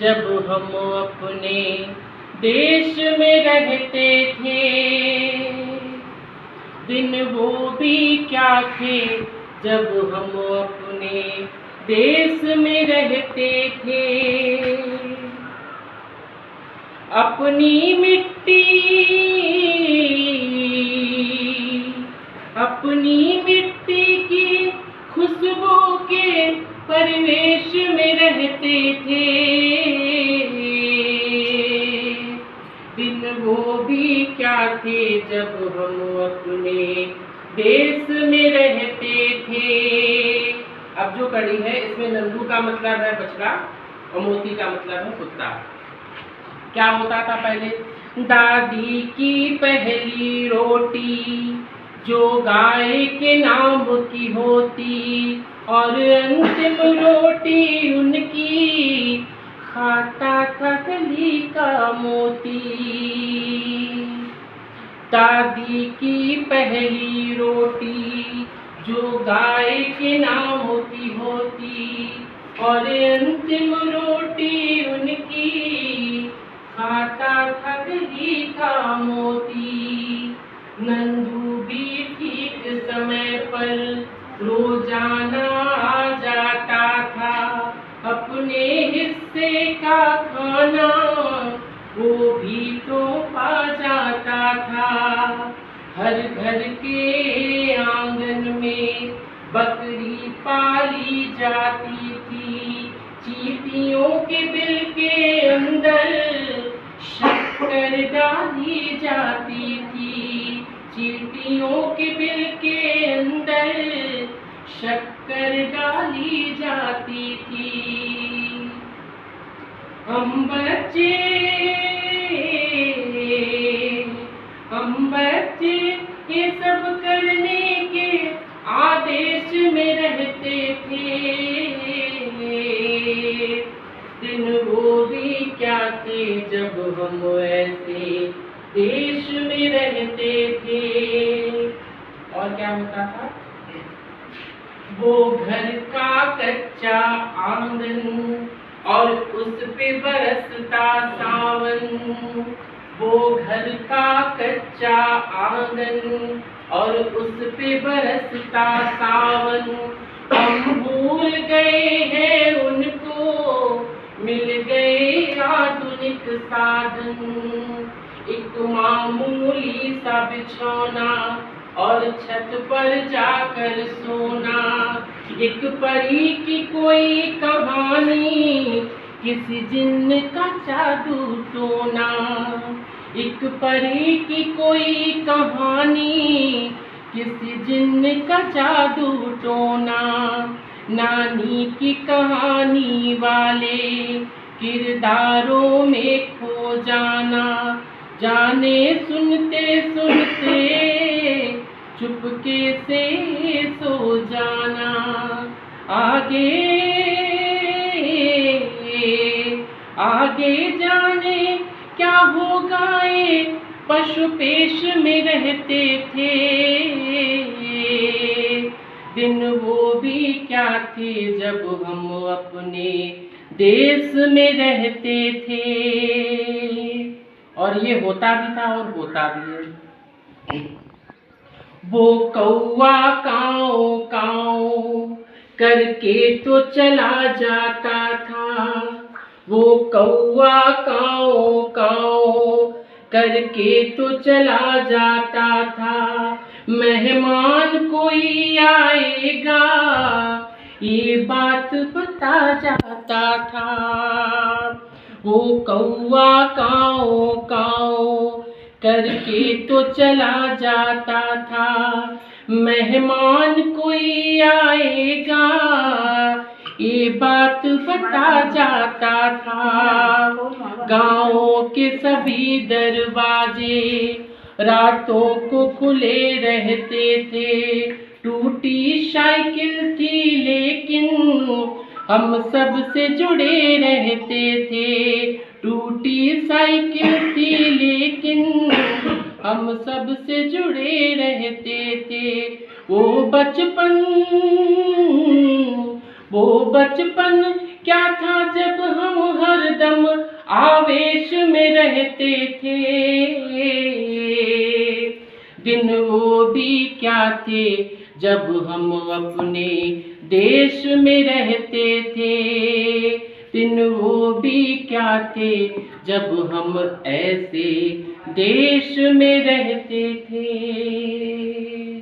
जब हम अपने देश में रहते थे। दिन वो भी क्या थे जब हम अपने देश में रहते थे। अपनी मिट्टी की खुशबू के परिवेश में रहते थे। दिन वो भी क्या थे जब हम अपने देश में रहते थे। अब जो कड़ी है इसमें नंदू का मतलब है बछड़ा और मोती का मतलब है कुत्ता। क्या होता था पहले? दादी की पहली रोटी जो गाय के नाम की होती और अंतिम रोटी उनकी खाता था गली का मोती। दादी की पहली रोटी जो गाय के नाम की होती और अंतिम रोटी उनकी खाता था गली का मोती। नंदू भी ठीक समय पर रोजाना आ जाता था अपने हिस्से का खाना वो भी तो पा जाता था। हर घर के आंगन में बकरी पाली जाती थी। चींटियों के बिल के अंदर शक्कर डाली जाती थी। चींटियों के बिल के अंदर शक्कर डाली जाती थी। हम बच्चे ये सब करने के आदेश में रहते थे। दिन वो भी क्या थे जब हम ऐसे देश में रहते थे। और क्या होता था? वो घर का कच्चा आंगन और उस पे बरसता सावन। वो घर का कच्चा आंगन और उस पे बरसता सावन। हम भूल गए हैं उनको, मिल गए आधुनिक साधन। एक मामूली सा बिछौना और छत पर जाकर सोना। एक परी की कोई कहानी, किसी जिन्न का जादू टोना। एक परी की कोई कहानी, किसी जिन्न का जादू टोना। नानी की कहानी वाले किरदारों में खो जाना। जाने सुनते सुनते चुपके से सो जाना। आगे जाने क्या होगा ये पशु पेश में रहते थे। दिन वो भी क्या थे जब हम अपने देश में रहते थे। और ये होता भी था और होता भी है। वो कौवा काऊ काऊ करके तो चला जाता था। वो कौवा काऊ काऊ करके तो चला जाता था। मेहमान कोई आएगा ये बात बता जाता था। वो कौवा काऊ काऊ करके तो चला जाता था। मेहमान कोई आएगा ये बात बता जाता था। गाँव के सभी दरवाजे रातों को खुले रहते थे। टूटी साइकिल थी लेकिन हम सब से जुड़े रहते थे। टूटी साइकिल थी लेकिन हम सब से जुड़े रहते थे। वो बचपन क्या था जब हम हरदम आवेश में रहते थे। दिन वो भी क्या थे जब हम अपने देश में रहते थे। दिन वो भी क्या थे जब हम ऐसे देश में रहते थे।